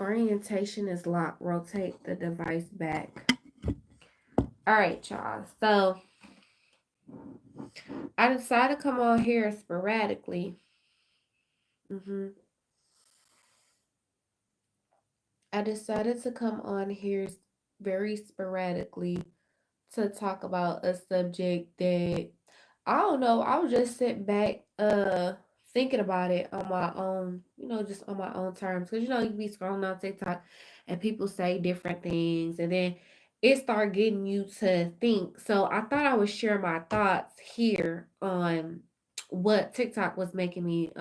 orientation is locked. Rotate the device back. All right, y'all. So I decided to come on here sporadically. hmm I decided to come on here very sporadically to talk about a subject that I don't know. I was just sitting back, thinking about it on my own, just on my own terms. Cause you be scrolling on TikTok and people say different things, and then it start getting you to think. So I thought I would share my thoughts here on what TikTok was making me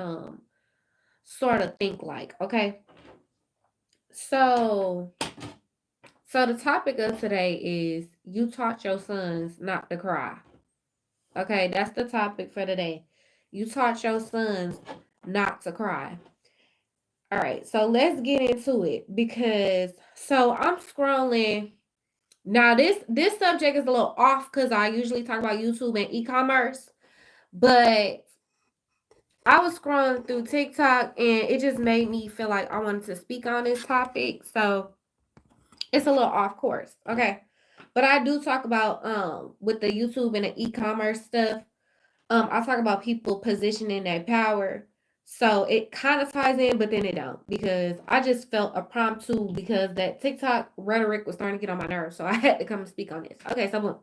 sort of think like. Okay, so the topic of today is you taught your sons not to cry. Okay, that's the topic for today. You taught your sons not to cry. All right, so let's get into it because I'm scrolling. Now this subject is a little off because I usually talk about YouTube and e-commerce, but I was scrolling through TikTok and it just made me feel like I wanted to speak on this topic. So it's a little off course. Okay. But I do talk about with the YouTube and the e-commerce stuff. I talk about people positioning their power. So it kind of ties in, but then it don't because I just felt a promptu because that TikTok rhetoric was starting to get on my nerves. So I had to come and speak on this. Okay, so boom.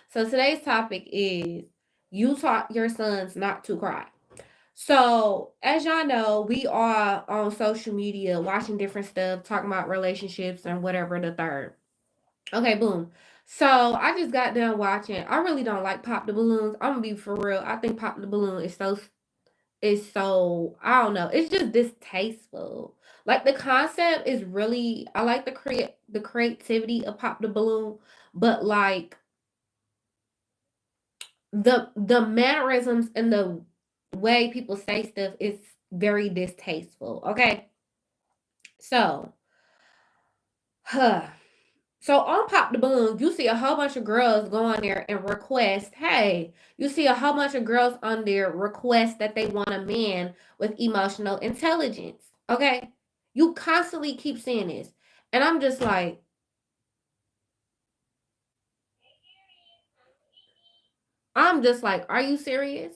So today's topic is you taught your sons not to cry. So as y'all know, we are on social media watching different stuff, talking about relationships and whatever the third. Okay, boom. So I just got done watching. I really don't like Pop the Balloons. I'm gonna be for real. I think Pop the Balloon is so I don't know. It's just distasteful. Like the concept is really I like the creativity of Pop the Balloon, but like the mannerisms and the way people say stuff is very distasteful. Okay, so huh. So on Pop the Balloon, you see a whole bunch of girls go on there and request, hey, you see a whole bunch of girls on there request that they want a man with emotional intelligence. Okay? You constantly keep seeing this. And I'm just like, are you serious?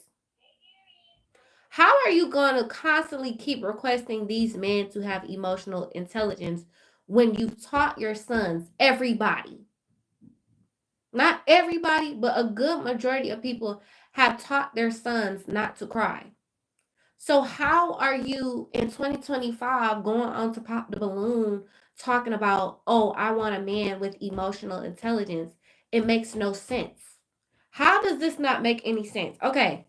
How are you going to constantly keep requesting these men to have emotional intelligence when you've taught your sons, everybody, not everybody, but a good majority of people have taught their sons not to cry. So how are you in 2025 going on to Pop the Balloon talking about, oh, I want a man with emotional intelligence? It makes no sense. How does this not make any sense? Okay,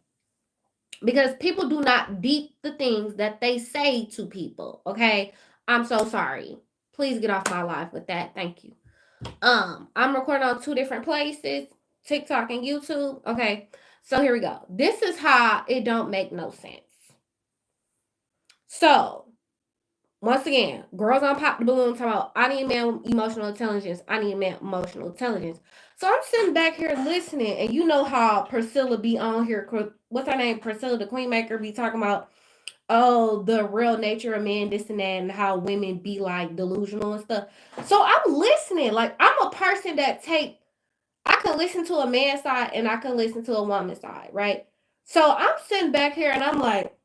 because people do not deep the things that they say to people. Okay, I'm so sorry. Please get off my life with that. Thank you. I'm recording on two different places, TikTok and YouTube. Okay, so here we go. This is how it don't make no sense. So once again, girls on Pop the Balloon talking about I need a man with emotional intelligence. I need a man with emotional intelligence. So I'm sitting back here listening, and you know how Priscilla be on here. What's her name? Priscilla the Queenmaker be talking about oh the real nature of men, this and that, and how women be like delusional and stuff. So I'm listening. Like I'm a person that take I can listen to a man's side and I can listen to a woman's side, right? So I'm sitting back here and I'm like,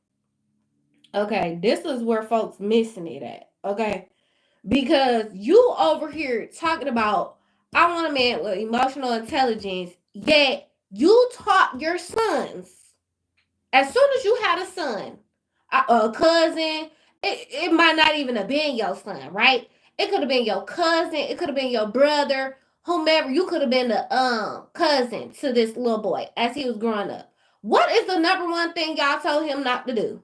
okay, this is where folks missing it at. Okay. Because you over here talking about I want a man with emotional intelligence, yet you taught your sons as soon as you had a son, a cousin, it might not even have been your son, right? It could have been your cousin, it could have been your brother, whomever. You could have been the cousin to this little boy as he was growing up. What is the number one thing y'all told him not to do?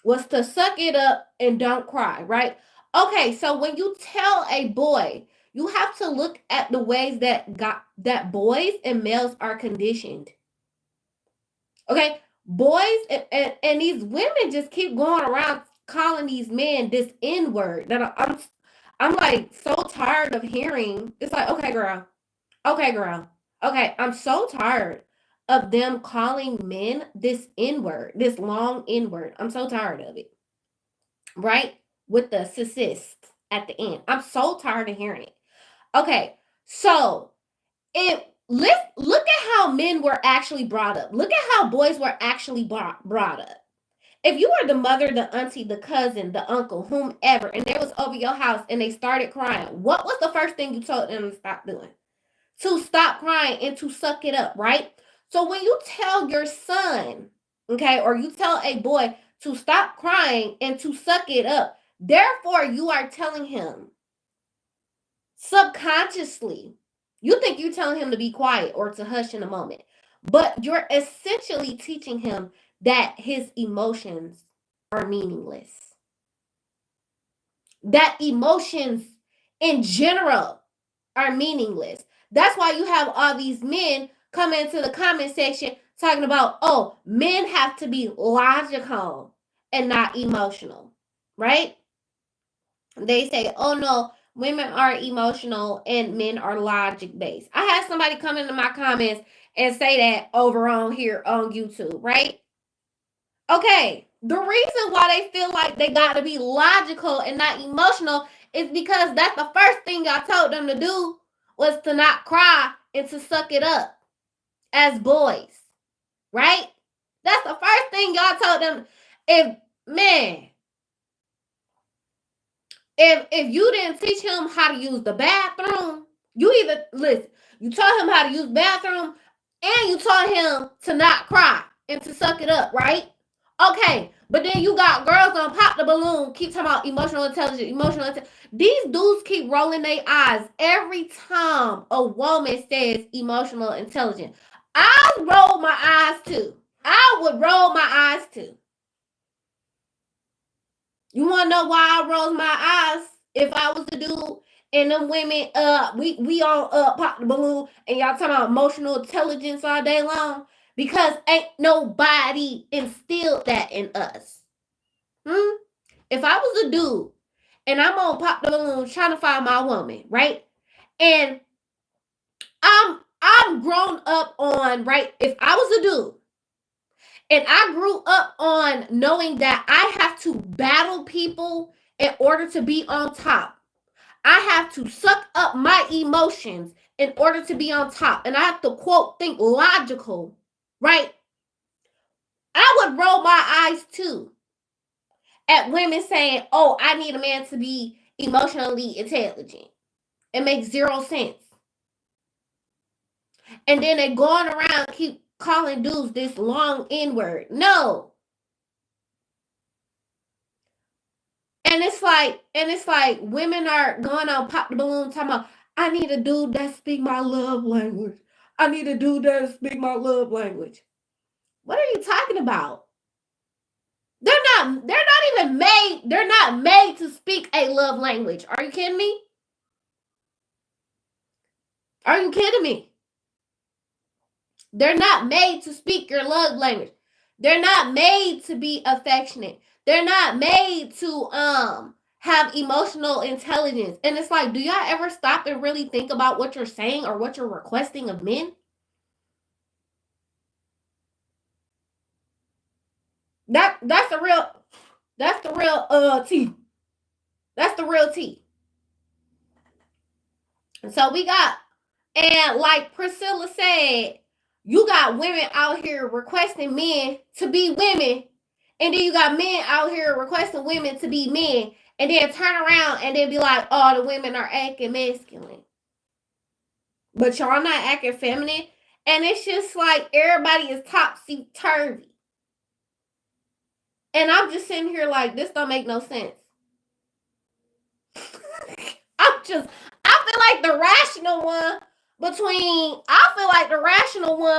Was to suck it up and don't cry, right? Okay, so when you tell a boy, you have to look at the ways that boys and males are conditioned. Okay, boys and these women just keep going around calling these men this N word that I'm like so tired of hearing. It's like okay, girl, okay. I'm so tired of them calling men this N word, this long N word. I'm so tired of it, right? with the sis at the end. I'm so tired of hearing it. Okay, so look at how men were actually brought up. Look at how boys were actually brought up. If you were the mother, the auntie, the cousin, the uncle, whomever, and they was over your house and they started crying, what was the first thing you told them to stop doing? To stop crying and to suck it up, right? So when you tell your son, okay, or you tell a boy to stop crying and to suck it up, therefore you are telling him subconsciously, you think you're telling him to be quiet or to hush in a moment, but you're essentially teaching him that his emotions are meaningless. That emotions in general are meaningless. That's why you have all these men come into the comment section talking about, oh, men have to be logical and not emotional, right? They say, oh no, women are emotional and men are logic based. I had somebody come into my comments and say that over on here on YouTube, right? Okay, the reason why they feel like they got to be logical and not emotional is because that's the first thing I told them to do was to not cry and to suck it up as boys, right? That's the first thing y'all told them. If you didn't teach him how to use the bathroom, you taught him how to use the bathroom and you taught him to not cry and to suck it up, right? Okay, but then you got girls on Pop the Balloon, keep talking about emotional intelligence. These dudes keep rolling their eyes every time a woman says emotional intelligence. I roll my eyes too. I would roll my eyes too. You want to know why I roll my eyes if I was the dude and them women, we all Pop the Balloon and y'all talking about emotional intelligence all day long? Because ain't nobody instilled that in us. If I was a dude and I'm on Pop the Balloon trying to find my woman, right? And I'm grown up on, right? If I was a dude and I grew up on knowing that I have to battle people in order to be on top. I have to suck up my emotions in order to be on top. And I have to, quote, think logical, right? I would roll my eyes too at women saying, oh, I need a man to be emotionally intelligent. It makes zero sense. And then they going around keep calling dudes this long N-word. No. And it's like women are going on Pop the Balloon talking about, I need a dude that speak my love language. I need a dude that speak my love language. What are you talking about? They're not even made, they're not made to speak a love language. Are you kidding me? Are you kidding me? They're not made to speak your love language. They're not made to be affectionate. They're not made to have emotional intelligence. And it's like, do y'all ever stop and really think about what you're saying or what you're requesting of men? That's the real tea. That's the real tea. So we got, and like Priscilla said, you got women out here requesting men to be women, and then you got men out here requesting women to be men, and then turn around and then be like, oh, the women are acting masculine. But y'all not acting feminine. And it's just like everybody is topsy-turvy. And I'm just sitting here like, this don't make no sense. I feel like the rational one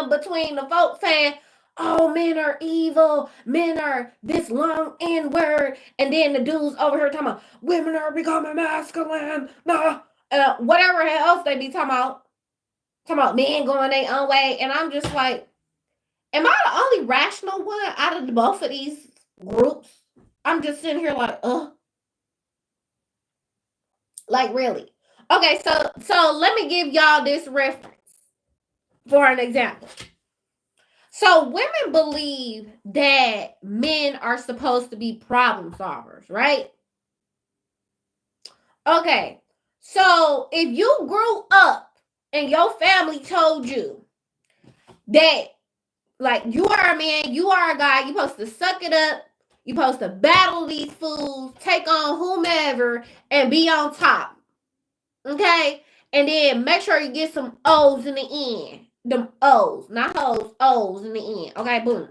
between the folks saying, oh, men are evil, men are this long N-word, and then the dudes over here talking about women are becoming masculine, whatever else they be talking about men going their own way. And I'm just like, am I the only rational one out of both of these groups? I'm just sitting here like, like really. Okay, so let me give y'all this reference for an example. So women believe that men are supposed to be problem solvers, right? Okay. So if you grew up and your family told you that, like, you are a man, you are a guy, you're supposed to suck it up, you're supposed to battle these fools, take on whomever, and be on top. Okay? And then make sure you get some O's in the end. Them O's, not hoes, O's in the end. Okay, boom.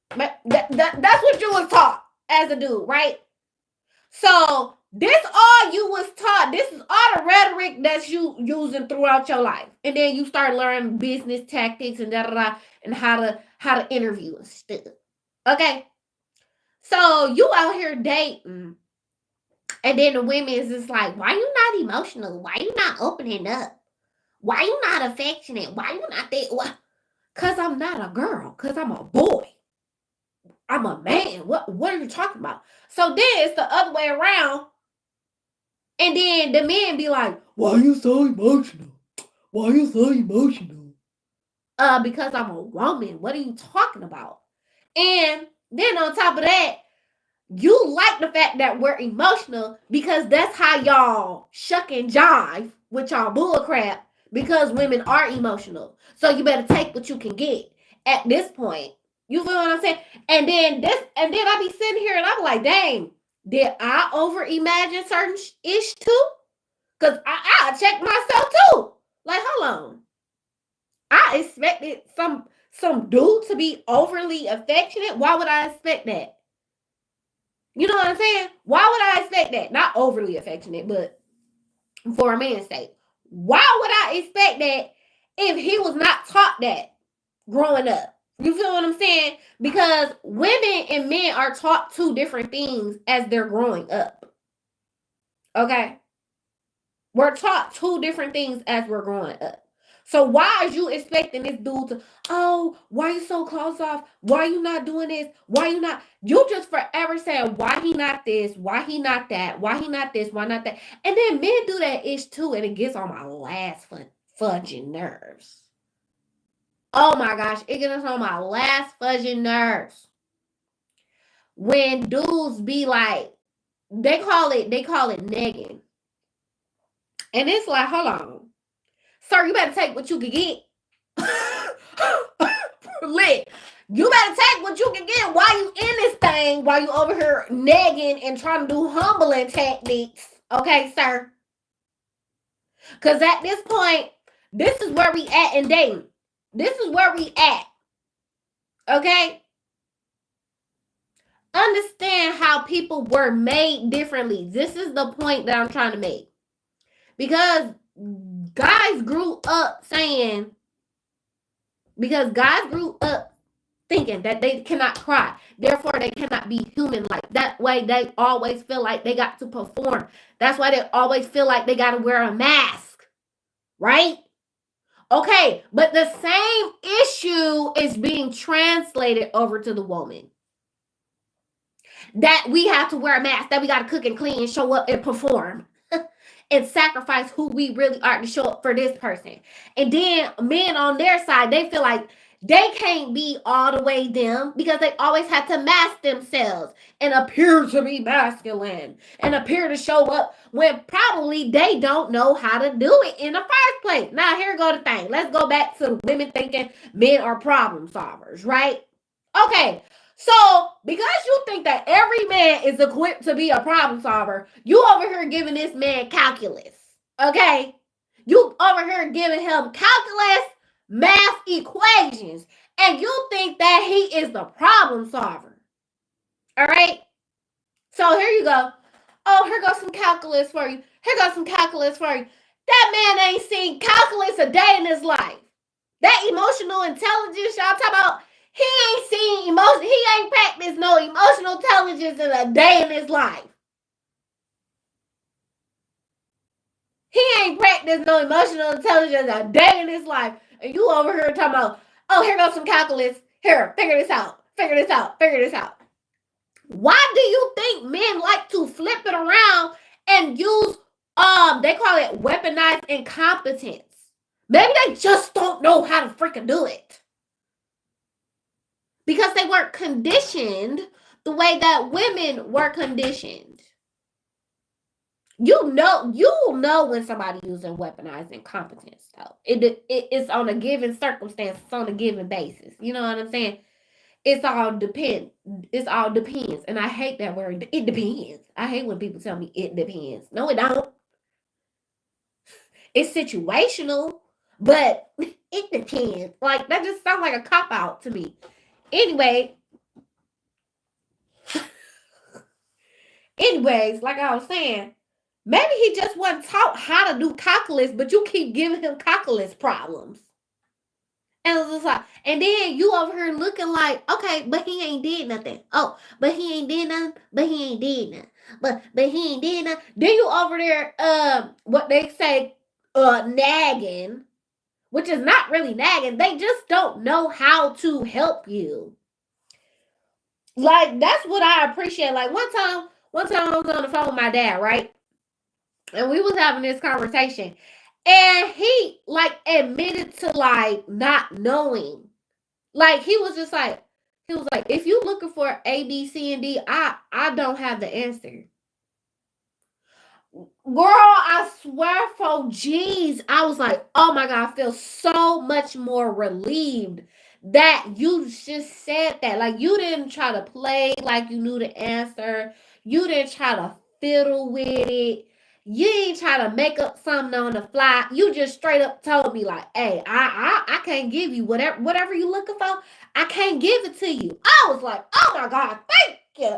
That's what you was taught as a dude, right? So this all you was taught. This is all the rhetoric that's you using throughout your life, and then you start learning business tactics and da da da, and how to interview and stuff. Okay, so you out here dating, and then the women is just like, why you not emotional? Why you not opening up? Why you not affectionate? Why you not that? Why? Cause I'm not a girl. Cause I'm a boy. I'm a man. What are you talking about? So then it's the other way around. And then the men be like, why you so emotional? Why you so emotional? Because I'm a woman. What are you talking about? And then on top of that, you like the fact that we're emotional because that's how y'all shuck and jive with y'all bullcrap because women are emotional. So you better take what you can get at this point. You feel what I'm saying? And then I be sitting here and I'm like, dang, did I over imagine certain ish too? Cause I check myself too. Like, hold on. I expected some dude to be overly affectionate. Why would I expect that? You know what I'm saying? Why would I expect that? Not overly affectionate, but for a man's sake. Why would I expect that if he was not taught that growing up? You feel what I'm saying? Because women and men are taught two different things as they're growing up. Okay? We're taught two different things as we're growing up. So why are you expecting this dude to, oh, why you so closed off? Why you not doing this? Why you not? You just forever saying, why he not this? Why he not that? Why he not this? Why not that? And then men do that ish too, and it gets on my last fudging nerves. Oh my gosh, it gets on my last fudging nerves. When dudes be like, they call it negging. And it's like, hold on. Sir, you better take what you can get. Lit. You better take what you can get while you in this thing, while you over here nagging and trying to do humbling tactics. Okay, sir? Because at this point, this is where we at in dating. This is where we at. Okay? Understand how people were made differently. This is the point that I'm trying to make. Because guys grew up saying, thinking that they cannot cry, therefore they cannot be human. Like that way they always feel like they got to perform. That's why they always feel like they got to wear a mask, right? Okay, but the same issue is being translated over to the woman. That we have to wear a mask, that we got to cook and clean and show up and perform and sacrifice who we really are to show up for this person. And then men on their side, they feel like they can't be all the way them because they always have to mask themselves and appear to be masculine and appear to show up when probably they don't know how to do it in the first place. Now, here go the thing. Let's go back to women thinking men are problem solvers, right? Okay, so because you think that every man is equipped to be a problem solver, you over here giving this man calculus, okay? You over here giving him calculus, math equations, and you think that he is the problem solver. All right? So here you go. Oh, here goes some calculus for you. Here goes some calculus for you. That man ain't seen calculus a day in his life. That emotional intelligence y'all talk about, he ain't seen emotion. He ain't practiced no emotional intelligence in a day in his life. He ain't practiced no emotional intelligence a day in his life. And you over here talking about, oh, here goes some calculus. Here, figure this out. Figure this out. Figure this out. Why do you think men like to flip it around and use, they call it weaponized incompetence? Maybe they just don't know how to freaking do it. Because they weren't conditioned the way that women were conditioned. You know when somebody using weaponized incompetence. Though it's on a given circumstance. It's on a given basis. You know what I'm saying? It's all depend. It's all depends, and I hate that word. It depends. I hate when people tell me it depends. No, it don't. It's situational, but it depends. Like that just sounds like a cop out to me. Anyway, anyways, like I was saying, maybe he just wasn't taught how to do calculus, but you keep giving him calculus problems. And it was like, and then you over here looking like, okay, but he ain't did nothing. Oh, but he ain't did nothing. But he ain't did nothing. But he ain't did nothing. Then you over there, what they say, nagging, which is not really nagging. They just don't know how to help you. Like that's what I appreciate. Like one time I was on the phone with my dad, right? And we was having this conversation. And he like admitted to like not knowing. Like he was like, if you looking for A, B, C, and D, I don't have the answer. Girl, I swear for G's, I was like, oh my God, I feel so much more relieved that you just said that. Like you didn't try to play like you knew the answer. You didn't try to fiddle with it. You ain't try to make up something on the fly. You just straight up told me like, hey, I can't give you whatever you looking for. I can't give it to you. I was like, oh my God, thank you.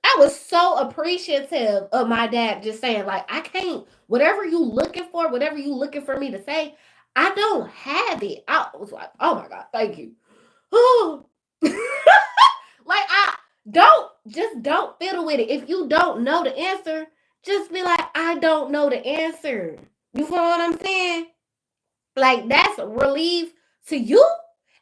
I was so appreciative of my dad just saying, like, I can't, whatever you looking for me to say, I don't have it. I was like, oh my God, thank you. Like, I don't fiddle with it. If you don't know the answer, just be like, I don't know the answer. You feel what I'm saying? Like, that's a relief to you.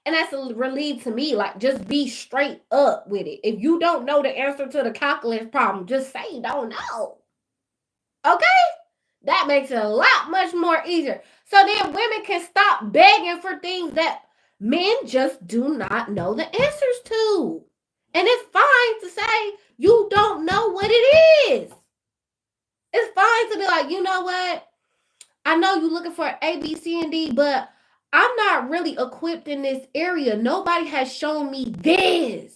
And that's a relief to me. Like, just be straight up with it. If you don't know the answer to the calculus problem, just say you don't know. Okay? That makes it a lot much more easier. So then women can stop begging for things that men just do not know the answers to. And it's fine to say you don't know what it is. It's fine to be like, you know what? I know you're looking for A, B, C, and D, but I'm not really equipped in this area. Nobody has shown me this.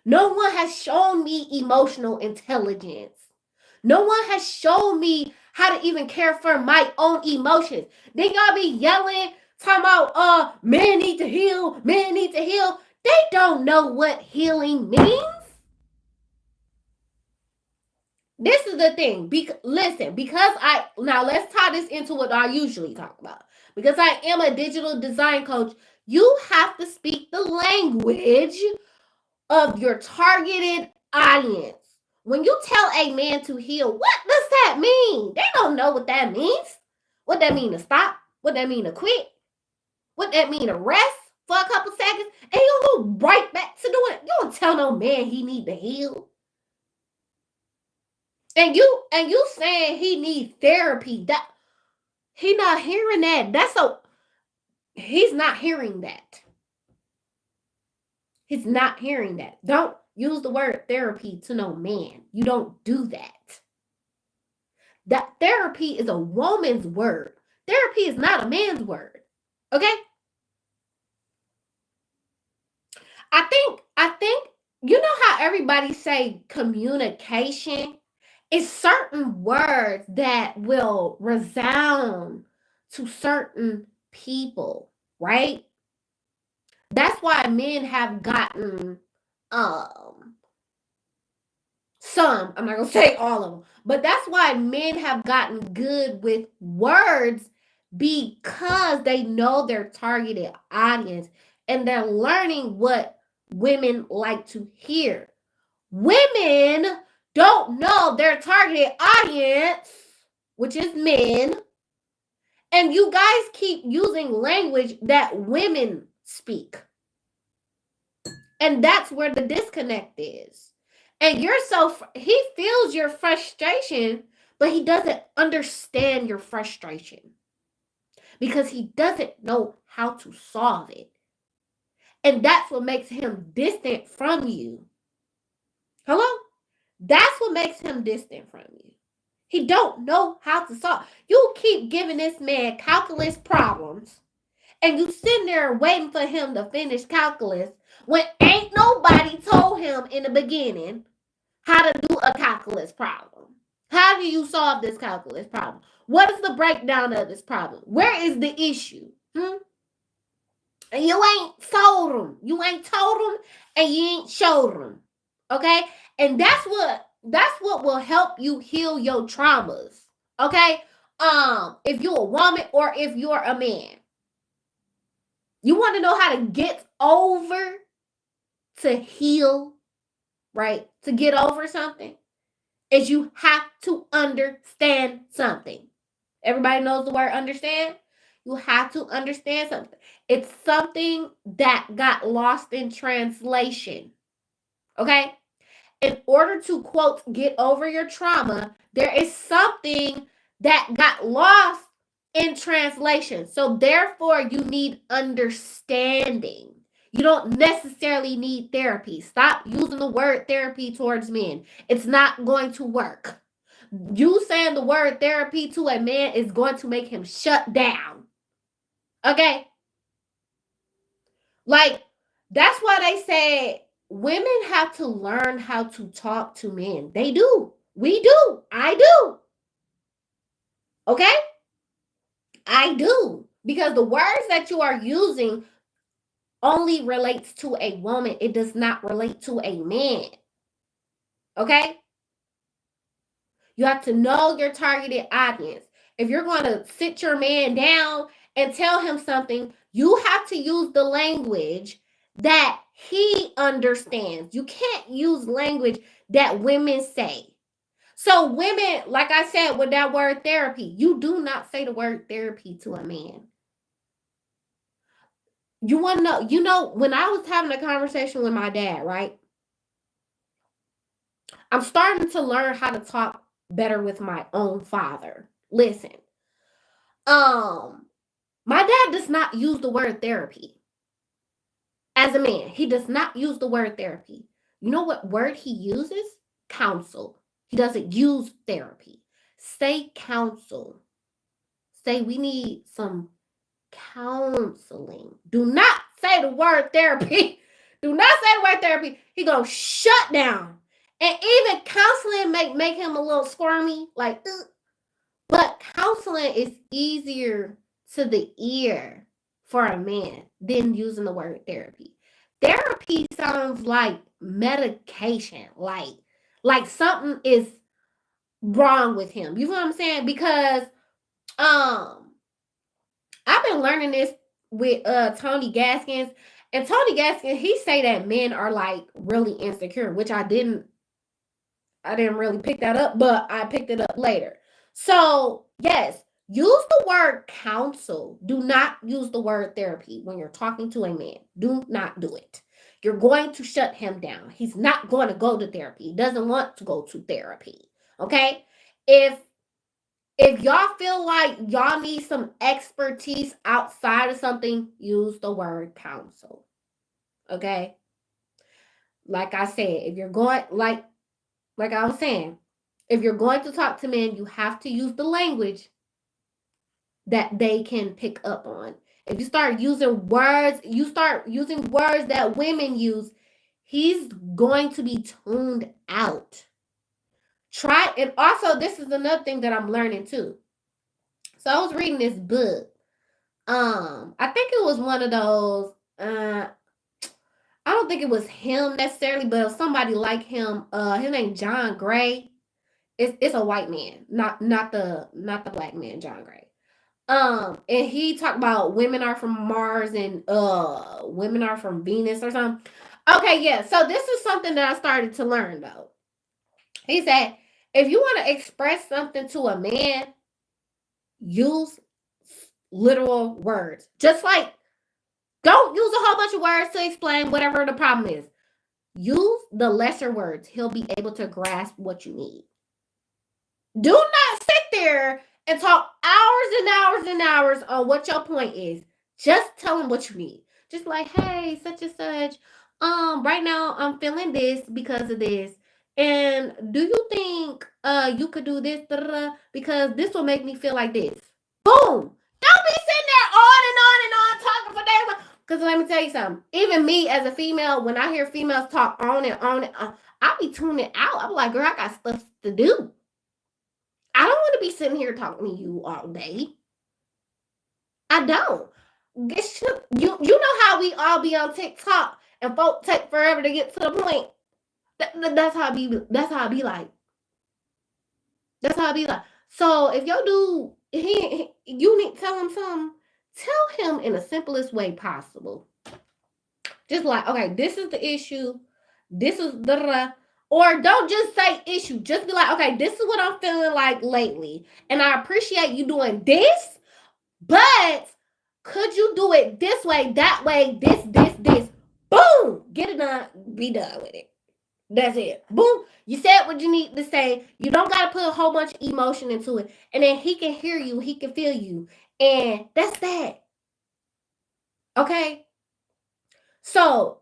No one has shown me emotional intelligence. No one has shown me how to even care for my own emotions. Then y'all be yelling, talking about, men need to heal, men need to heal. They don't know what healing means. This is the thing. Listen, because now let's tie this into what I usually talk about. Because I am a digital design coach, you have to speak the language of your targeted audience. When you tell a man to heal, what does that mean? They don't know what that means. What that mean to stop? What that mean to quit? What that mean to rest for a couple seconds? And you go right back to doing it. You don't tell no man he need to heal. And you saying he needs therapy. That he not hearing that. He's not hearing that. He's not hearing that. Don't use the word therapy to no man. You don't do that. That therapy is a woman's word. Therapy is not a man's word. Okay? I think you know how everybody say communication? It's certain words that will resound to certain people, right? That's why men have gotten some, I'm not gonna say all of them, but that's why men have gotten good with words because they know their targeted audience and they're learning what women like to hear. Women don't know their targeted audience, which is men, and you guys keep using language that women speak. And that's where the disconnect is. And he feels your frustration, but he doesn't understand your frustration because he doesn't know how to solve it. And that's what makes him distant from you. Hello? That's what makes him distant from you. He don't know how to solve. You keep giving this man calculus problems, and you sitting there waiting for him to finish calculus when ain't nobody told him in the beginning how to do a calculus problem. How do you solve this calculus problem? What is the breakdown of this problem? Where is the issue? And you ain't told them. You ain't told them, and you ain't showed them. Okay? And that's what will help you heal your traumas. Okay? If you're a woman or if you're a man. You want to know how to get over to heal, right? To get over something is you have to understand something. Everybody knows the word understand? You have to understand something. It's something that got lost in translation. Okay? In order to, quote, get over your trauma, there is something that got lost in translation. So therefore, you need understanding. You don't necessarily need therapy. Stop using the word therapy towards men. It's not going to work. You saying the word therapy to a man is going to make him shut down. Okay? Like, that's why they say women have to learn how to talk to men. They do. We do. I do. Okay? I do. Because the words that you are using only relates to a woman. It does not relate to a man. Okay? You have to know your targeted audience. If you're going to sit your man down and tell him something, you have to use the language that he understands. You can't use language that women say. So women, like I said, with that word therapy, you do not say the word therapy to a man. You want to know, when I was having a conversation with my dad, right? I'm starting to learn how to talk better with my own father. Listen, my dad does not use the word therapy. As a man, he does not use the word therapy. You know what word he uses? Counsel. He doesn't use therapy. Say counsel. Say we need some counseling. Do not say the word therapy. Do not say the word therapy. He gonna shut down. And even counseling make him a little squirmy, like, ugh. But counseling is easier to the ear for a man than using the word therapy. Therapy sounds like medication, like something is wrong with him. You know what I'm saying? Because I've been learning this with Tony Gaskins, and Tony Gaskins, he say that men are like really insecure, which I didn't really pick that up, but I picked it up later. So, yes, use the word counsel. Do not use the word therapy when you're talking to a man. Do not do it. You're going to shut him down. He's not going to go to therapy. He doesn't want to go to therapy. Okay? If y'all feel like y'all need some expertise outside of something, use the word counsel. Okay? Like I said, if you're going like I was saying, if you're going to talk to men, you have to use the language that they can pick up on. If you start using words that women use, he's going to be tuned out. And also, this is another thing that I'm learning too. So I was reading this book. I think it was one of those, I don't think it was him necessarily, but it was somebody like him. His name John Gray. It's a white man, not the black man, John Gray. And he talked about women are from Mars and women are from Venus or something. Okay, yeah. So this is something that I started to learn though. He said, if you want to express something to a man, use literal words. Just like, don't use a whole bunch of words to explain whatever the problem is. Use the lesser words. He'll be able to grasp what you need. Do not sit there and talk hours and hours and hours on what your point is. Just tell him what you need. Just like, hey, such and such. Right now I'm feeling this because of this. And do you think you could do this? Because this will make me feel like this. Boom! Don't be sitting there on and on and on talking for days. Because let me tell you something. Even me as a female, when I hear females talk on and on and on, I'll be tuning out. I'm like, girl, I got stuff to do. I don't want to be sitting here talking to you all day. I don't. You know how we all be on TikTok and folks take forever to get to the point. That's how I be. That's how I be like. That's how I be like. So if your dude, you need to tell him something. Tell him in the simplest way possible. Just like, okay, this is the issue. This is the. Or don't just say issue. Just be like, okay, this is what I'm feeling like lately, and I appreciate you doing this, but could you do it this way, that way, this? Boom! Get it done. Be done with it. That's it. Boom. You said what you need to say. You don't got to put a whole bunch of emotion into it. And then he can hear you. He can feel you. And that's that. Okay? So,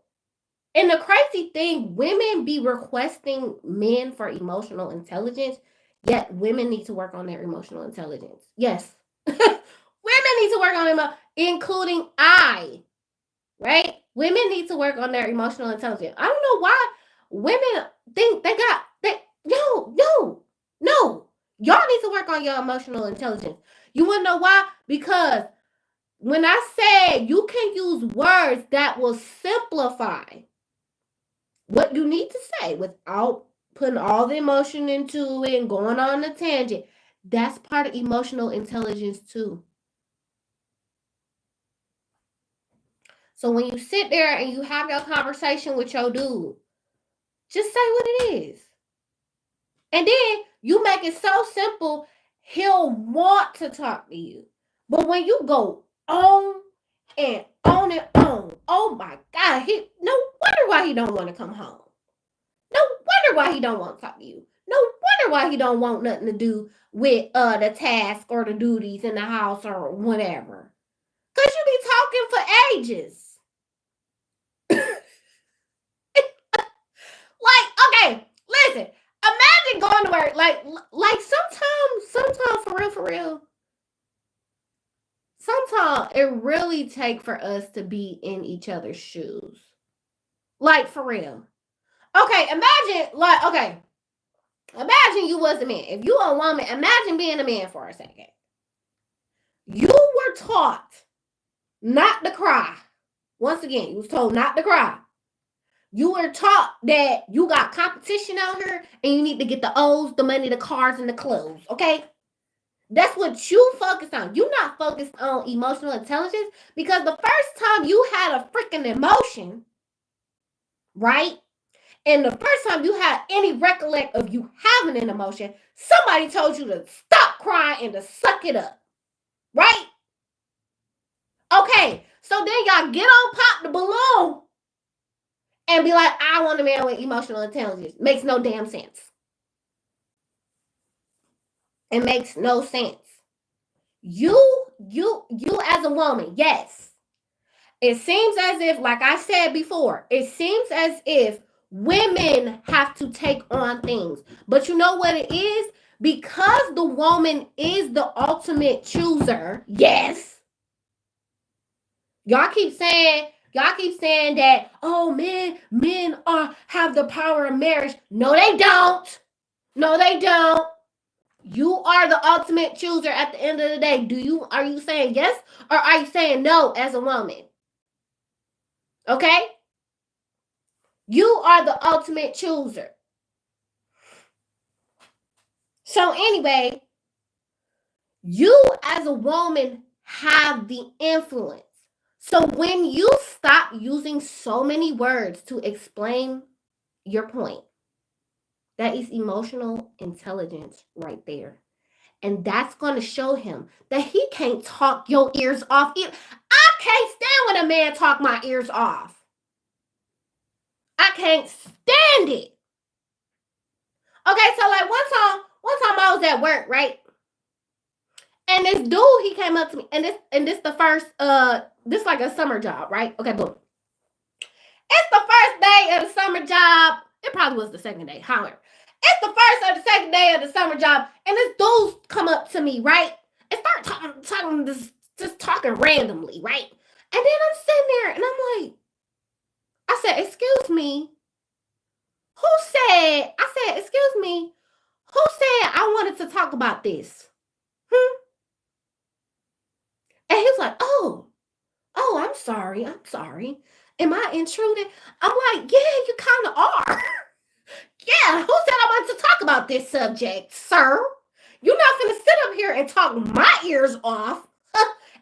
and the crazy thing, women be requesting men for emotional intelligence, yet women need to work on their emotional intelligence. Yes. Women need to work on them, including I. Right? Women need to work on their emotional intelligence. I don't know why women think they got no. Y'all need to work on your emotional intelligence. You wanna know why? Because when I say you can use words that will simplify what you need to say without putting all the emotion into it and going on a tangent, that's part of emotional intelligence too. So when you sit there and you have your conversation with your dude, just say what it is. And then you make it so simple, he'll want to talk to you. But when you go on and on and on, oh my God, no wonder why he don't want to come home. No wonder why he don't want to talk to you. No wonder why he don't want nothing to do with the task or the duties in the house or whatever. Because you be talking for ages. Like, okay, listen. Imagine going to work. Like sometimes for real. Sometimes it really take for us to be in each other's shoes. Like for real. Okay, imagine you was a man. If you a woman, imagine being a man for a second. You were taught not to cry. Once again, you was told not to cry. You were taught that you got competition out here and you need to get the O's, the money, the cars, and the clothes, okay? That's what you focus on. You're not focused on emotional intelligence because the first time you had a freaking emotion, right? And the first time you had any recollect of you having an emotion, somebody told you to stop crying and to suck it up, right? Okay, so then y'all get on Pop the Balloon and be like, I want a man with emotional intelligence. Makes no damn sense. It makes no sense. You as a woman, yes. It seems as if, like I said before, it seems as if women have to take on things. But you know what it is? Because the woman is the ultimate chooser, yes. Y'all keep saying that, oh, men have the power of marriage. No, they don't. No, they don't. You are the ultimate chooser at the end of the day. Are you saying yes or are you saying no as a woman? Okay? You are the ultimate chooser. So anyway, you as a woman have the influence. So when you stop using so many words to explain your point, that is emotional intelligence right there. And that's going to show him that he can't talk your ears off. I can't stand when a man talk my ears off. I can't stand it. Okay, so like one time I was at work, right? And this dude, he came up to me, and this the first, this like a summer job, right? Okay, boom. It's the first day of the summer job. It probably was the second day. However, it's the first or the second day of the summer job, and this dude come up to me, right? And start talking just talking randomly, right? And then I'm sitting there and I'm like, I said, excuse me. Excuse me, who said I wanted to talk about this? And he was like, oh, I'm sorry. Am I intruding? I'm like, yeah, you kind of are. Yeah, who said I wanted to talk about this subject, sir? You're not gonna sit up here and talk my ears off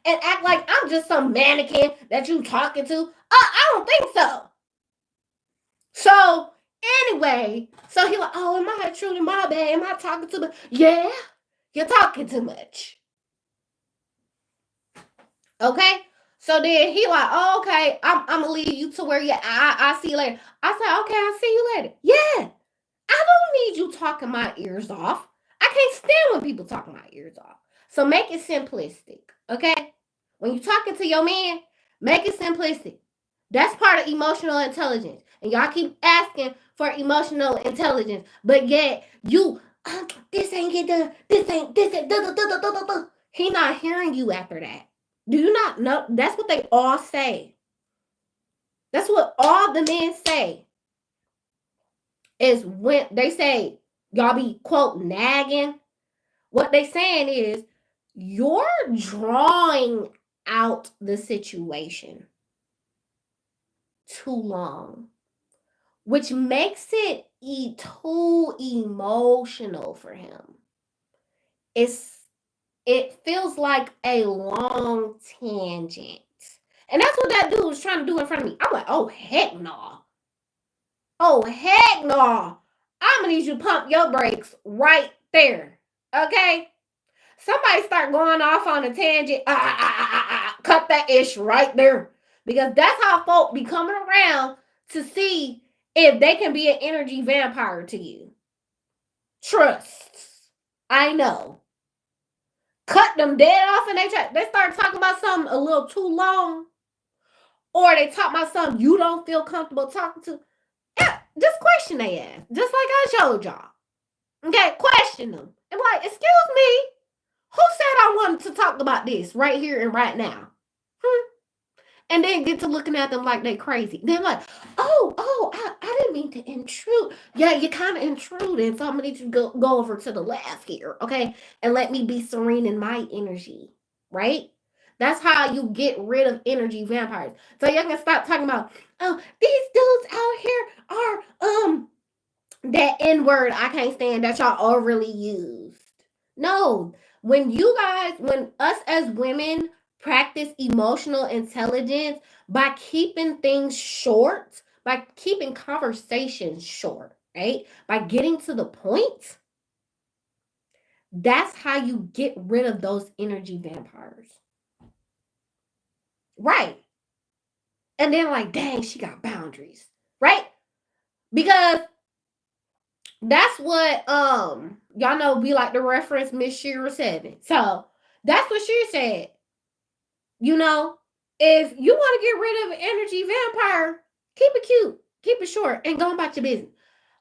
and act like I'm just some mannequin that you talking to. I don't think so. So anyway, so he like, oh, am I truly my bad? Am I talking too much? Yeah, you're talking too much. Okay. So then he like, oh, okay, I'm gonna leave you to where you. I see you later. I said, okay, I'll see you later. Yeah, I don't need you talking my ears off. I can't stand when people talking my ears off. So make it simplistic, okay? When you're talking to your man, make it simplistic. That's part of emotional intelligence. And y'all keep asking for emotional intelligence, but yet you, this ain't get done, this ain't, he not hearing you after that. Do you not know? That's what they all say. That's what all the men say. Is when they say, y'all be, quote, nagging. What they saying is, you're drawing out the situation too long, which makes it too emotional for him. It feels like a long tangent. And that's what that dude was trying to do in front of me. I'm like, oh, heck no. Oh, heck no. I'm going to need you to pump your brakes right there. Okay? Somebody start going off on a tangent. Cut that ish right there. Because that's how folk be coming around to see if they can be an energy vampire to you. Trust. I know. Cut them dead off and they start talking about something a little too long. Or they talk about something you don't feel comfortable talking to. Yeah, just question they ass. Just like I showed y'all. Okay, question them. And like, excuse me, who said I wanted to talk about this right here and right now? And then get to looking at them like they crazy. They're like, I didn't mean to intrude. Yeah, you kind of intruded. So I'm gonna need you to go over to the left here, okay? And let me be serene in my energy, right? That's how you get rid of energy vampires. So y'all can stop talking about, oh, these dudes out here are that N-word I can't stand that y'all overly used. No, when us as women practice emotional intelligence by keeping things short, by keeping conversations short, right? By getting to the point, that's how you get rid of those energy vampires. Right. And then like, dang, she got boundaries, right? Because that's what y'all know we like to reference Miss Shira 7. So that's what she said. You know, if you want to get rid of an energy vampire, keep it cute, keep it short, and go about your business.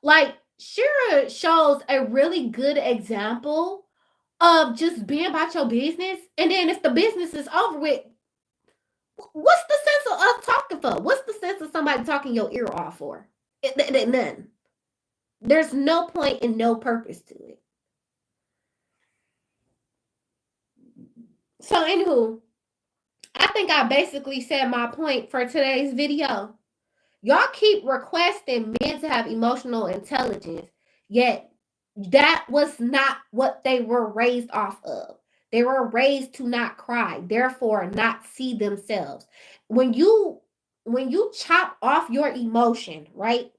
Like Shira shows a really good example of just being about your business, and then if the business is over with, what's the sense of us talking for? What's the sense of somebody talking your ear off for? None. There's no point and no purpose to it. So, anywho, I think I basically said my point for today's video. Y'all keep requesting men to have emotional intelligence, yet that was not what they were raised off of. They were raised to not cry, therefore not see themselves. When you chop off your emotion, right?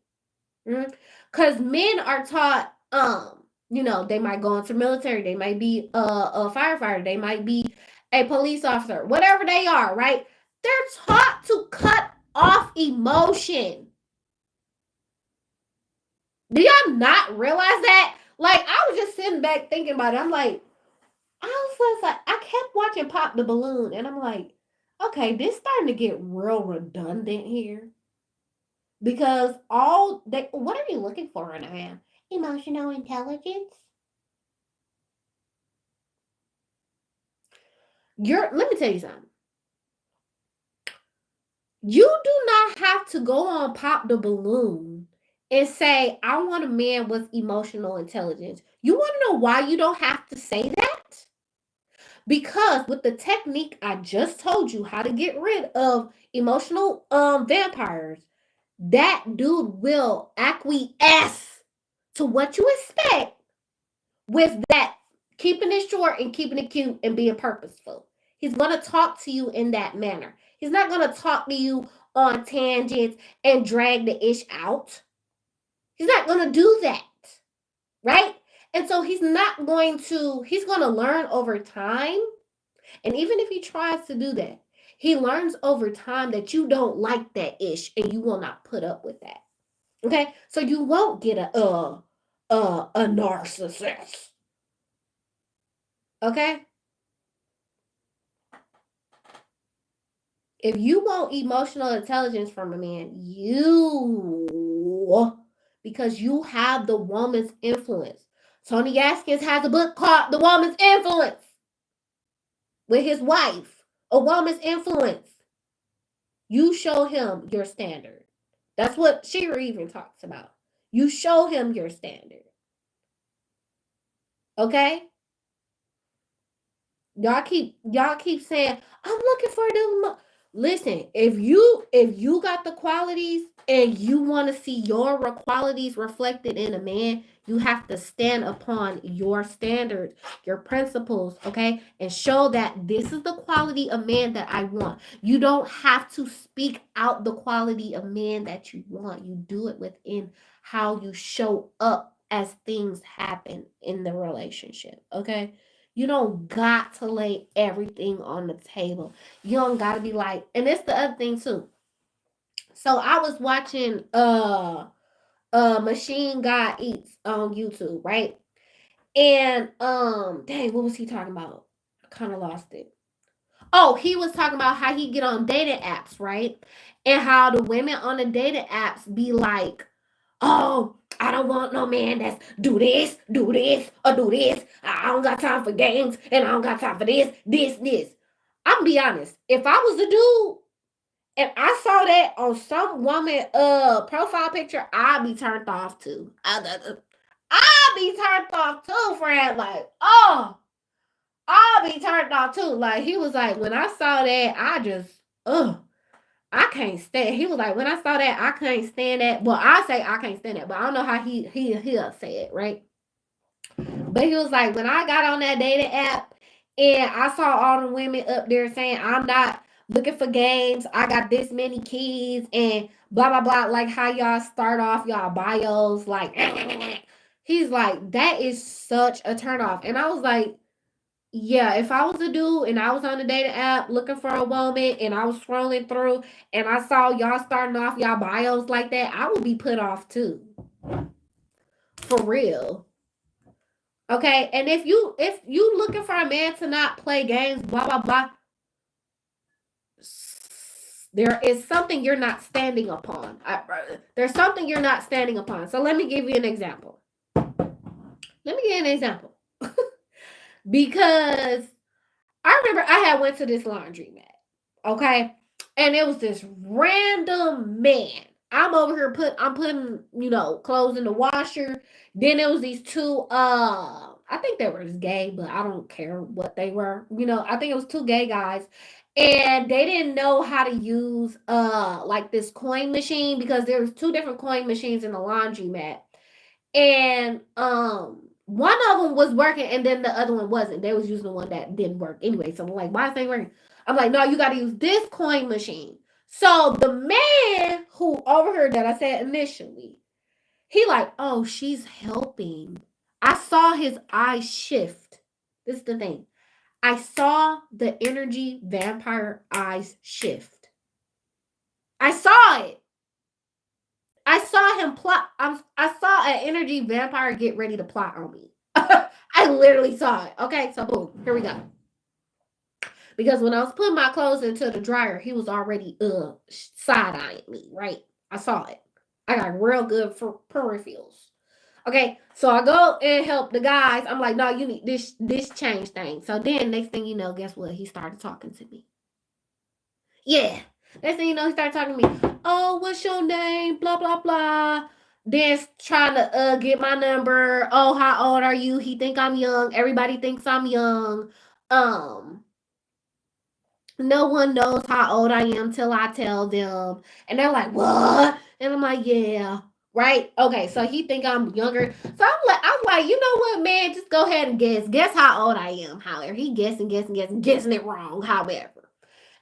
Because men are taught, they might go into military, they might be a firefighter, they might be a police officer, whatever they are, right? They're taught to cut off emotion. Do y'all not realize that? Like, I was just sitting back thinking about it. I'm like, I kept watching Pop the Balloon, and I'm like, okay, this starting to get real redundant here. Because what are you looking for in a man? Emotional intelligence. Let me tell you something. You do not have to go on Pop the Balloon and say, I want a man with emotional intelligence. You want to know why you don't have to say that? Because with the technique I just told you how to get rid of emotional vampires, that dude will acquiesce to what you expect with that keeping it short and keeping it cute and being purposeful. He's going to talk to you in that manner. He's not going to talk to you on tangents and drag the ish out. He's not going to do that. Right? And so he's going to learn over time. And even if he tries to do that, he learns over time that you don't like that ish and you will not put up with that. Okay? So you won't get a narcissist. Okay? If you want emotional intelligence from a man, because you have the woman's influence. Tony Gaskins has a book called The Woman's Influence with his wife, A Woman's Influence. You show him your standard. That's what Shira even talks about. You show him your standard. Okay? Y'all keep saying, I'm looking for them. Listen, if you got the qualities and you want to see your qualities reflected in a man, you have to stand upon your standards, your principles, okay? And show that this is the quality of man that I want. You don't have to speak out the quality of man that you want. You do it within how you show up as things happen in the relationship, okay? You don't got to lay everything on the table. You don't got to be like, and it's the other thing too. So I was watching Machine God Eats on YouTube, right? And dang, what was he talking about? I kind of lost it. Oh, he was talking about how he get on dating apps, right? And how the women on the dating apps be like, oh, I don't want no man that's do this, or do this. I don't got time for games, and I don't got time for this. I'm be honest. If I was a dude and I saw that on some woman profile picture, I'd be turned off too. I'd be turned off too, friend. Like, oh, I'll be turned off too. Like he was like, when I saw that, I just, I can't stand. He was like, when I saw that, I can't stand that. Well, I say I can't stand that, but I don't know how he'll say it, right? But he was like, when I got on that dating app and I saw all the women up there saying, I'm not looking for games. I got this many keys and blah blah blah. Like how y'all start off y'all bios, like he's like, that is such a turnoff. And I was like, yeah, if I was a dude and I was on the dating app looking for a woman and I was scrolling through and I saw y'all starting off y'all bios like that, I would be put off too. For real. Okay, and if you looking for a man to not play games, blah blah blah, there is something you're not standing upon. There's something you're not standing upon. So let me give you an example. Because I remember I had went to this laundromat, okay, and it was this random man. I'm over here I'm putting clothes in the washer. Then it was these two. I think they were gay, but I don't care what they were. I think it was two gay guys, and they didn't know how to use like this coin machine because there was two different coin machines in the laundromat, and one of them was working and then the other one wasn't. They was using the one that didn't work anyway. So I'm like, why is it working? I'm like, no, you got to use this coin machine. So the man who overheard that I said initially, he like, oh, she's helping. I saw his eyes shift. This is the thing. I saw the energy vampire eyes shift. I saw it. I saw him plot. I saw an energy vampire get ready to plot on me. I literally saw it. Okay, so boom, here we go. Because when I was putting my clothes into the dryer, he was already side-eyeing me, right? I saw it. I got real good for peripherals. Okay, so I go and help the guys. I'm like, no, you need this change thing. So then next thing you know, guess what? He started talking to me. Yeah. Next thing you know, he started talking to me. Oh, what's your name? Blah blah blah. Then trying to get my number. Oh, how old are you? He think I'm young. Everybody thinks I'm young. Um, no one knows how old I am till I tell them. And they're like, what? And I'm like, yeah. Right? Okay, so he think I'm younger. So I'm like, you know what, man? Just go ahead and guess. Guess how old I am. However, he guessing it wrong. However,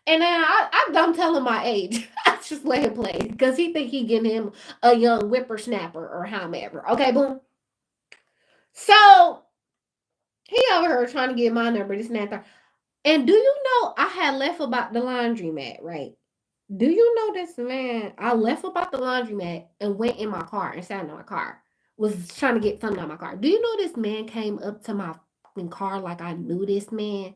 and then I don't tell him my age. I just let him play because he think he getting him a young whippersnapper or however. Okay, boom. So he over here trying to get my number, this and that. And do you know I had left about the laundromat, right? Do you know this man? I left about the laundromat and went in my car and sat in my car. Was trying to get something out of my car. Do you know this man came up to my fucking car like I knew this man?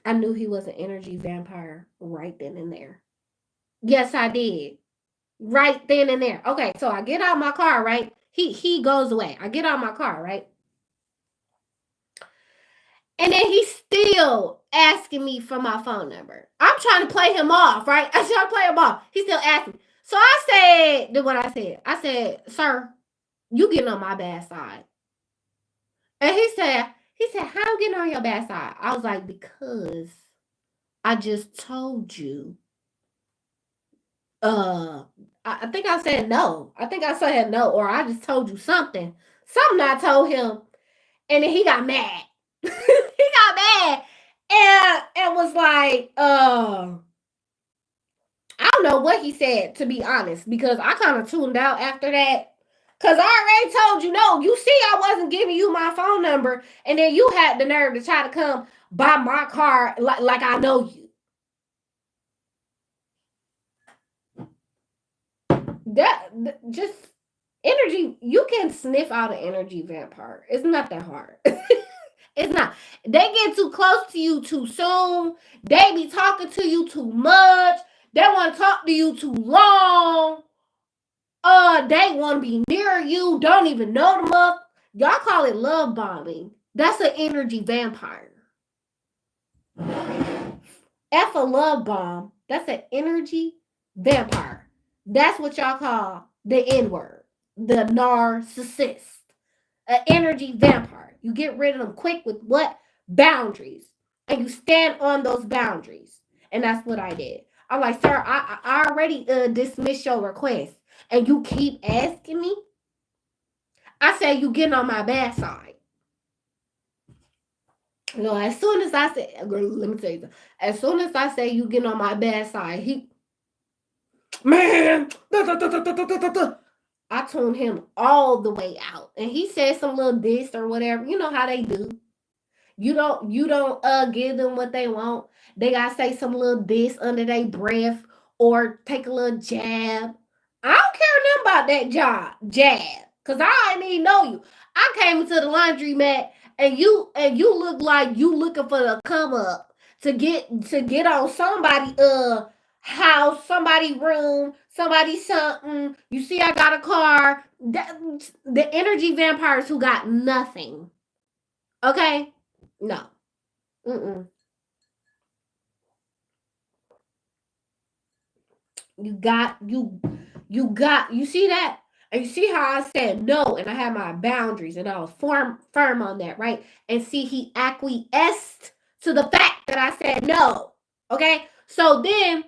I knew he was an energy vampire right then and there. Yes, I did. Right then and there. Okay, so I get out of my car, right? He goes away. I get out of my car, right? And then he's still asking me for my phone number. I'm trying to play him off, right? I'm trying to play him off. He's still asking me. So I said what I said. I said, sir, you getting on my bad side. And he said, how I'm getting on your bad side? I was like, because I just told you. I think I said no. I think I said no, or I just told you something. Something I told him. And then he got mad. He got mad and was like, I don't know what he said, to be honest, because I kind of tuned out after that. Cause I already told you no. You see, I wasn't giving you my phone number, and then you had the nerve to try to come by my car like I know you. That just energy. You can sniff out an energy vampire. It's not that hard. It's not. They get too close to you too soon. They be talking to you too much. They want to talk to you too long. They want to be near you. Don't even know them up. Y'all call it love bombing. That's an energy vampire. F a love bomb. That's an energy vampire. That's what y'all call the N word. The narcissist. An energy vampire. You get rid of them quick with what? Boundaries. And you stand on those boundaries. And that's what I did. I'm like, sir, I already dismissed your request. And you keep asking me? I said, you getting on my bad side. You know, as soon as I say, girl, let me tell you, as soon as I say you getting on my bad side, he, man, I tuned him all the way out. And he said some little diss or whatever. You know how they do. You don't give them what they want. They gotta say some little diss under their breath or take a little jab. I don't care nothing about that jab. Cause I didn't even know you. I came into the laundromat and you look like you looking for the come up to get on somebody house, somebody room, somebody something. You see I got a car. The energy vampires who got nothing. Okay? No. Mm-mm. You see that? And you see how I said no and I had my boundaries and I was firm on that, right? And see, he acquiesced to the fact that I said no. Okay? So then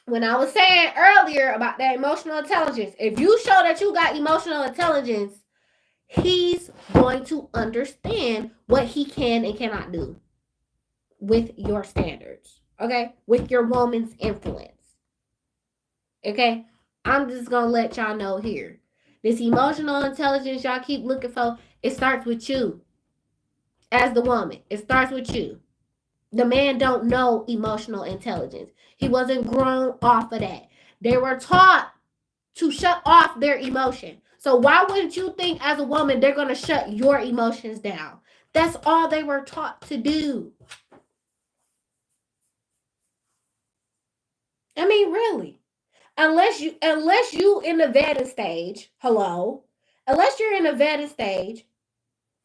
when I was saying earlier about that emotional intelligence, if you show that you got emotional intelligence, he's going to understand what he can and cannot do with your standards, okay? With your woman's influence, okay? I'm just gonna let y'all know here. This emotional intelligence y'all keep looking for, it starts with you. As the woman, it starts with you. The man don't know emotional intelligence. He wasn't grown off of that. They were taught to shut off their emotion. So why wouldn't you think as a woman they're going to shut your emotions down? That's all they were taught to do. I mean, really. Unless you in the vetting stage, hello. Unless you're in the vetting stage,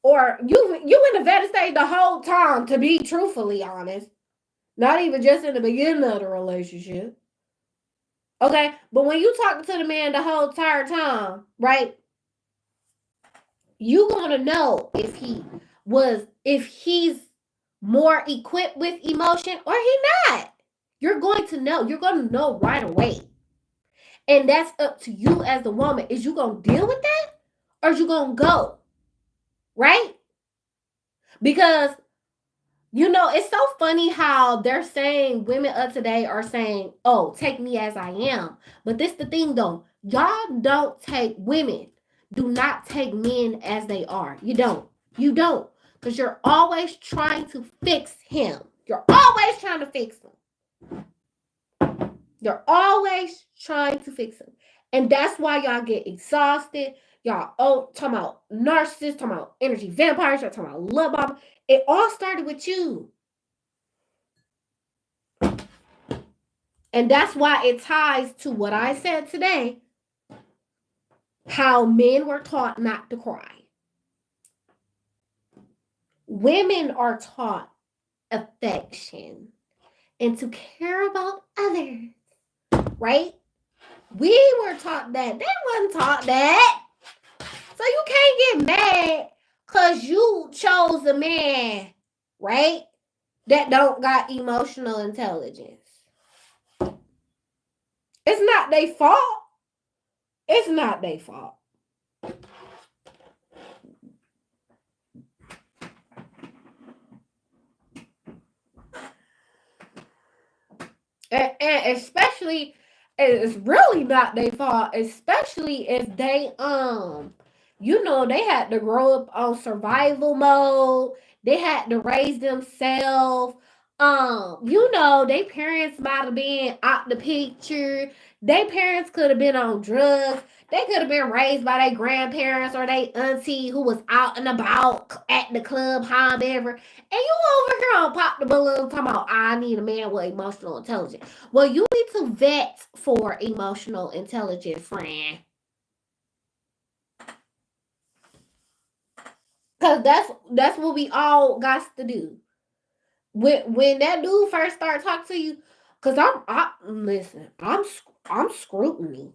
or you in the vetting stage the whole time, to be truthfully honest. Not even just in the beginning of the relationship. Okay, but when you talking to the man the whole entire time, right? You gonna know if he's more equipped with emotion or he not. You're going to know. You're gonna know right away. And that's up to you as the woman. Is you gonna deal with that? Or is you gonna go? Right? Because it's so funny how they're saying women of today are saying, oh, take me as I am. But this the thing though. Y'all don't take women. Do not take men as they are. You don't. You don't. Because you're always trying to fix him. You're always trying to fix him. You're always trying to fix him. And that's why y'all get exhausted. Y'all talking about narcissists, talking about energy vampires, y'all talking about love bomb. It all started with you. And that's why it ties to what I said today. How men were taught not to cry. Women are taught affection and to care about others. Right? We were taught that. They wasn't taught that. So you can't get mad because you chose a man, right, that don't got emotional intelligence. It's not their fault. It's not their fault. And especially, it's really not their fault, especially if they they had to grow up on survival mode. They had to raise themselves. Their parents might have been out the picture. Their parents could have been on drugs. They could have been raised by their grandparents or their auntie who was out and about at the club, however. And you over here on Pop the Balloon talking about, I need a man with emotional intelligence. Well, you need to vet for emotional intelligence, friend. Cause that's what we all got to do. When that dude first started talking to you, cause I'm scrutiny.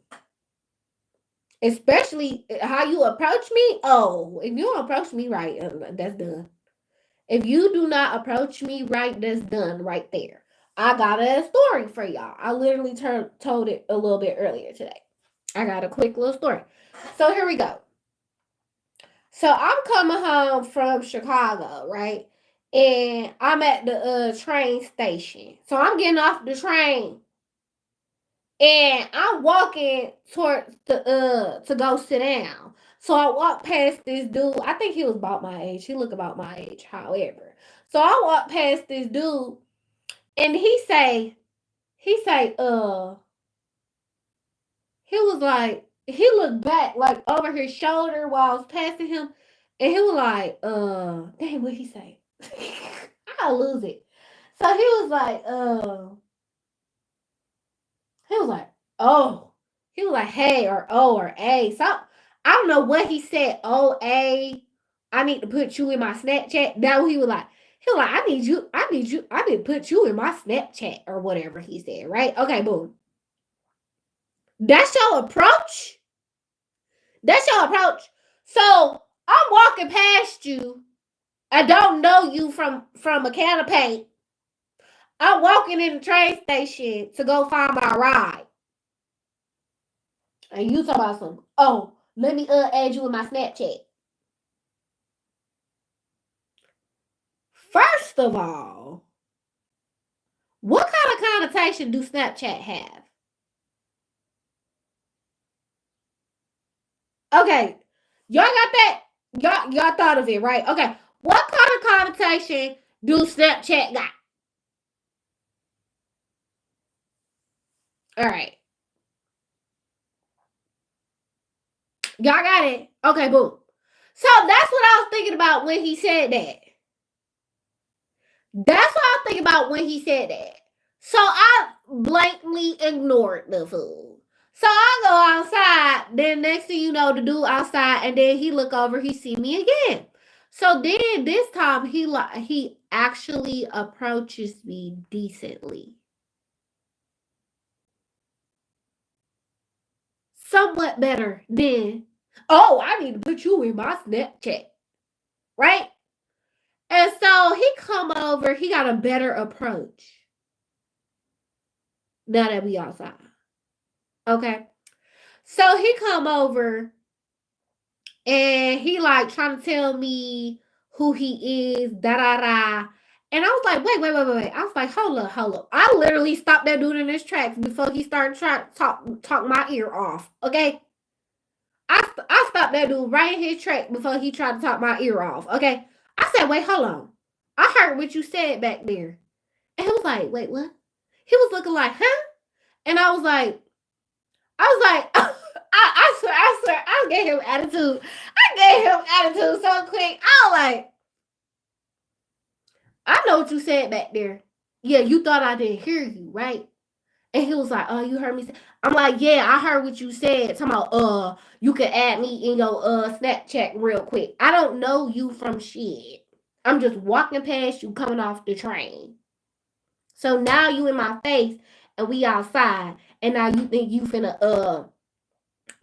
Especially how you approach me. Oh, if you don't approach me right, that's done. If you do not approach me right, that's done right there. I got a story for y'all. I literally told it a little bit earlier today. I got a quick little story. So here we go. So I'm coming home from Chicago, right? And I'm at the train station. So I'm getting off the train. And I'm walking towards to go sit down. So I walk past this dude. I think he was about my age. He looked about my age, however. So I walk past this dude and he was like, he looked back like over his shoulder while I was passing him, and he was like, dang, what he say? I'll lose it. So he was like, oh, he was like, hey, or oh, or a. So I don't know what he said. Oh, a, I need to put you in my Snapchat. Now he was like, I need to put you in my Snapchat or whatever he said, right? Okay, boom. That's your approach? That's your approach. So I'm walking past you. I don't know you from a can of paint. I'm walking in the train station to go find my ride. And you talk about something. Oh, let me add you in my Snapchat. First of all, what kind of connotation do Snapchat have? Okay, y'all got that? Y'all thought of it, right? Okay, what kind of connotation do Snapchat got? All right, y'all got it. Okay, boom. So that's what I was thinking about when he said that. That's what I was thinking about when he said that. So I blankly ignored the fool. So I go outside. Then next thing you know, the dude outside, and then he look over. He see me again. So then this time he actually approaches me decently, somewhat better than, oh, I need to put you in my Snapchat, right? And so he come over. He got a better approach now that we outside. Okay. So he come over and he like trying to tell me who he is, da da da. And I was like, wait. I was like, hold up. I literally stopped that dude in his tracks before he started trying to talk my ear off. Okay. I stopped that dude right in his track before he tried to talk my ear off. Okay. I said, wait, hold on. I heard what you said back there. And he was like, wait, what? He was looking like, huh? And I was like, I swear, I gave him attitude. I gave him attitude so quick. I was like, I know what you said back there. Yeah, you thought I didn't hear you, right? And he was like, oh, you heard me say. I'm like, yeah, I heard what you said. Talking about, you can add me in your Snapchat real quick. I don't know you from shit. I'm just walking past you coming off the train. So now you in my face and we outside, and now you think you finna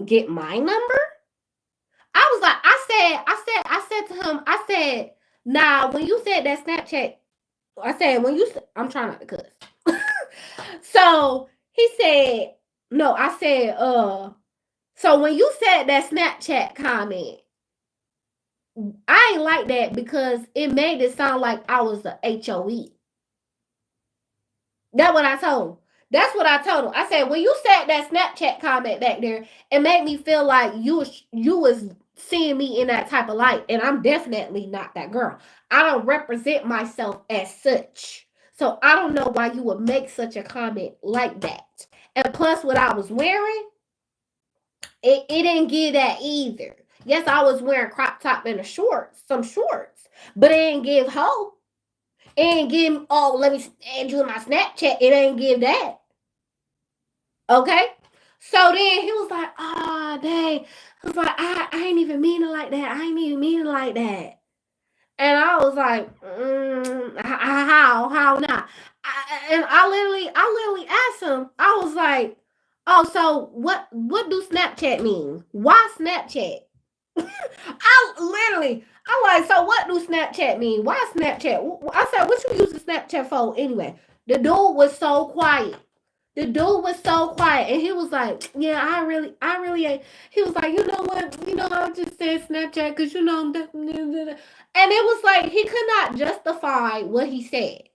get my number? I was like, I said to him, I said, nah, when you said that Snapchat, I said, I'm trying not to cuss. So he said, no, I said, so when you said that Snapchat comment, I ain't like that because it made it sound like I was a HOE. That's what I told him. That's what I told him. I said, when you said that Snapchat comment back there, it made me feel like you was seeing me in that type of light, and I'm definitely not that girl. I don't represent myself as such. So I don't know why you would make such a comment like that. And plus, what I was wearing, it didn't give that either. Yes, I was wearing crop top and some shorts, but it didn't give hope. It ain't give, oh, let me add you in my Snapchat. It ain't give that. Okay? So then he was like, dang. He was like, I ain't even mean it like that. I ain't even mean it like that. And I was like, how not? And I literally asked him, I was like, oh, so what do Snapchat mean? Why Snapchat? I'm like, so what do Snapchat mean? Why Snapchat? I said, what you use the Snapchat for anyway? The dude was so quiet. And he was like, yeah, I really ain't. He was like, you know what? I just said Snapchat because and it was like he could not justify what he said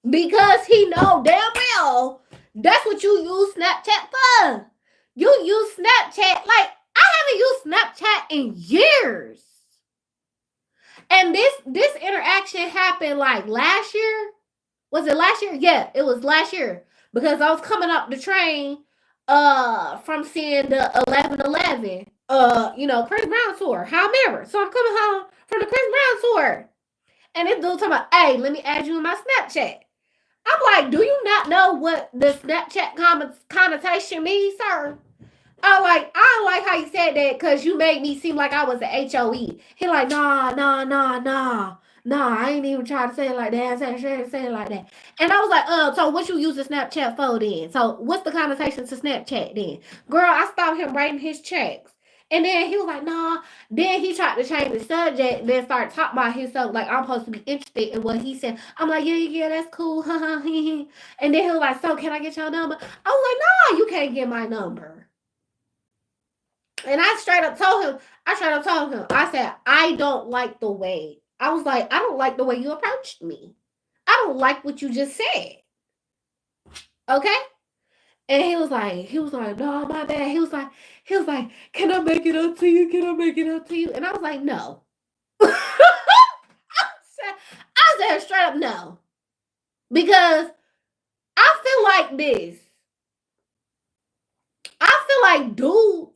because he know damn well that's what you use Snapchat for. You use Snapchat like I haven't used Snapchat in years. And this interaction happened like last year. Was it last year? Yeah, it was last year. Because I was coming up the train from seeing the 11/11 Chris Brown tour. However, so I'm coming home from the Chris Brown tour. And this dude talking about, hey, let me add you in my Snapchat. I'm like, do you not know what the Snapchat connotation means, sir? I don't like how you said that because you made me seem like I was a HOE. He like, nah. I ain't even trying to say it like that. Say it like that. And I was like, so what you use the Snapchat for then? So what's the connotation to Snapchat then? Girl, I stopped him writing his checks. And then he was like, nah. Then he tried to change the subject, then started talking about himself like I'm supposed to be interested in what he said. I'm like, yeah, that's cool. And then he was like, so can I get your number? I was like, nah, you can't get my number. And I straight up told him, I said, I don't like the way. I was like, I don't like the way you approached me. I don't like what you just said. Okay? And he was like, no, my bad. He was like, can I make it up to you? Can I make it up to you? And I was like, no. I said straight up no. Because I feel like this. I feel like dudes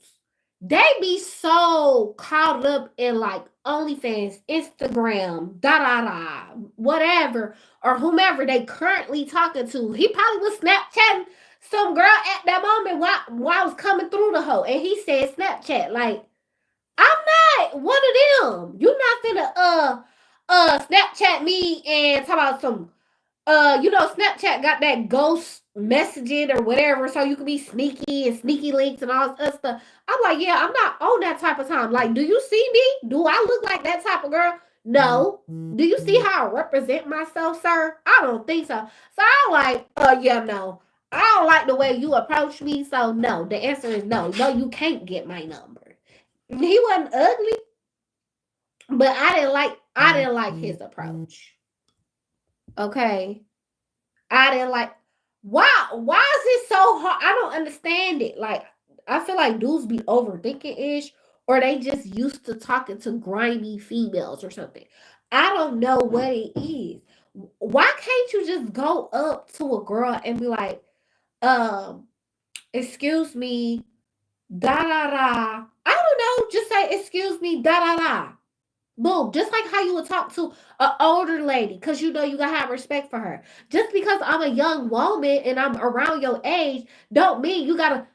they be so caught up in like OnlyFans, Instagram, whatever, or whomever they currently talking to. He probably was Snapchatting some girl at that moment while I was coming through the hole, and he said Snapchat. Like, I'm not one of them. You not finna Snapchat me and talk about some Snapchat got that ghost messaging or whatever, so you can be sneaky and sneaky links and all this other stuff. I'm like, yeah, I'm not on that type of time. Like, do you see me? Do I look like that type of girl? No. Do you see how I represent myself, sir? I don't think so. So I'm like, yeah, no. I don't like the way you approach me, so no. The answer is no. No, you can't get my number. He wasn't ugly, but I didn't like his approach. Okay. I didn't like why is it so hard? I don't understand it. Like, I feel like dudes be overthinking ish, or they just used to talking to grimy females or something. I don't know what it is. Why can't you just go up to a girl and be like, excuse me, da da da. I don't know, just say excuse me, da da da. Boom, just like how you would talk to an older lady, because you know you gotta have respect for her. Just because I'm a young woman and I'm around your age, don't mean you gotta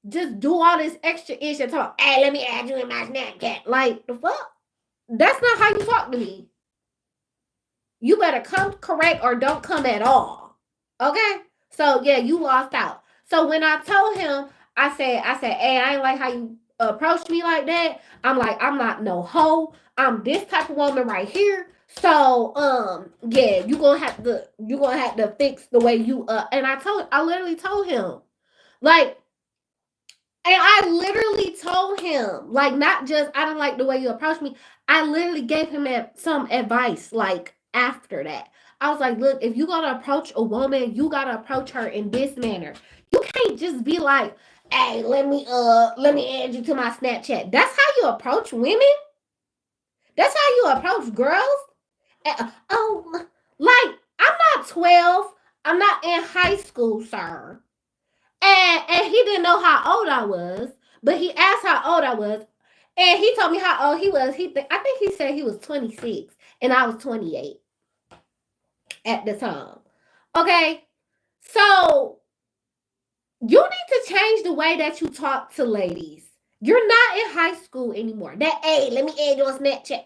just do all this extra ish and talk. Hey, let me add you in my Snapchat. Like, the fuck? That's not how you talk to me. You better come correct or don't come at all. Okay? So yeah, you lost out. So when I told him, I said, hey, I ain't like how you approached me like that. I'm like, I'm not no hoe. I'm this type of woman right here. So yeah, you're gonna have to fix the way you and I literally told him. Like, and I literally told him, like, not just I don't like the way you approach me. I literally gave him some advice, like, after that. I was like, look, if you gotta approach a woman, you gotta approach her in this manner. You can't just be like, hey, let me add you to my Snapchat. That's how you approach women? That's how you approach girls? Like, I'm not 12. I'm not in high school, sir. And he didn't know how old I was, but he asked how old I was, and he told me how old he was. I think he said he was 26, and I was 28 at the time. Okay, so you need to change the way that you talk to ladies. You're not in high school anymore. That, hey, let me add you on Snapchat.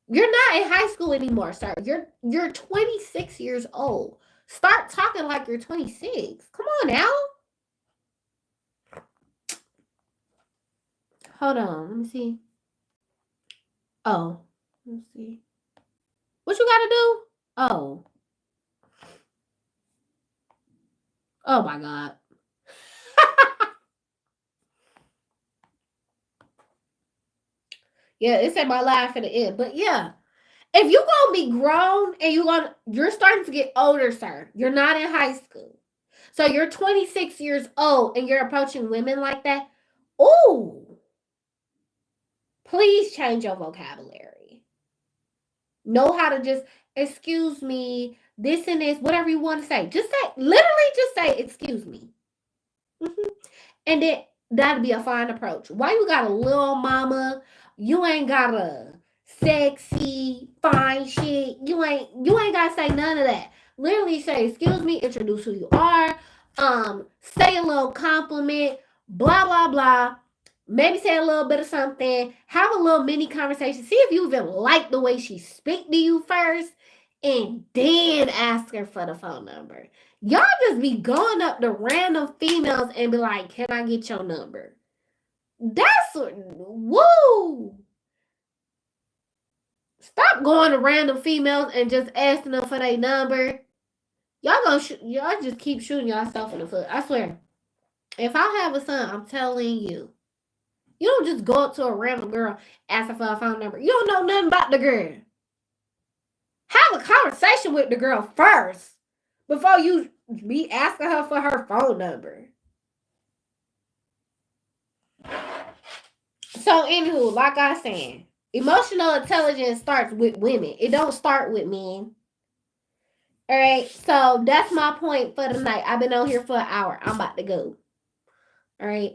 You're not in high school anymore, sir. You're 26 years old. Start talking like you're 26. Come on now. Hold on. Let me see. Oh, let me see. What you gotta do? Oh. Oh my God. Yeah, it said my life at the end. But yeah. If you gonna be grown and you're starting to get older, sir. You're not in high school. So you're 26 years old and you're approaching women like that. Ooh. Please change your vocabulary. Know how to just, excuse me, this and this, whatever you want to say. Literally just say, excuse me. Mm-hmm. And then that'd be a fine approach. Why you got a little mama? You ain't got a sexy, fine shit. You ain't gotta say none of that. Literally say, excuse me, introduce who you are, say a little compliment, blah, blah, blah. Maybe say a little bit of something. Have a little mini conversation. See if you even like the way she speak to you first. And then ask her for the phone number. Y'all just be going up to random females and be like, can I get your number? That's woo. Stop going to random females and just asking them for their number. Y'all just keep shooting yourself in the foot. I swear. If I have a son, I'm telling you. You don't just go up to a random girl asking for a phone number. You don't know nothing about the girl. Have a conversation with the girl first before you be asking her for her phone number. So, anywho, like I was saying, emotional intelligence starts with women. It don't start with men. All right, so that's my point for tonight. I've been on here for an hour. I'm about to go. All right.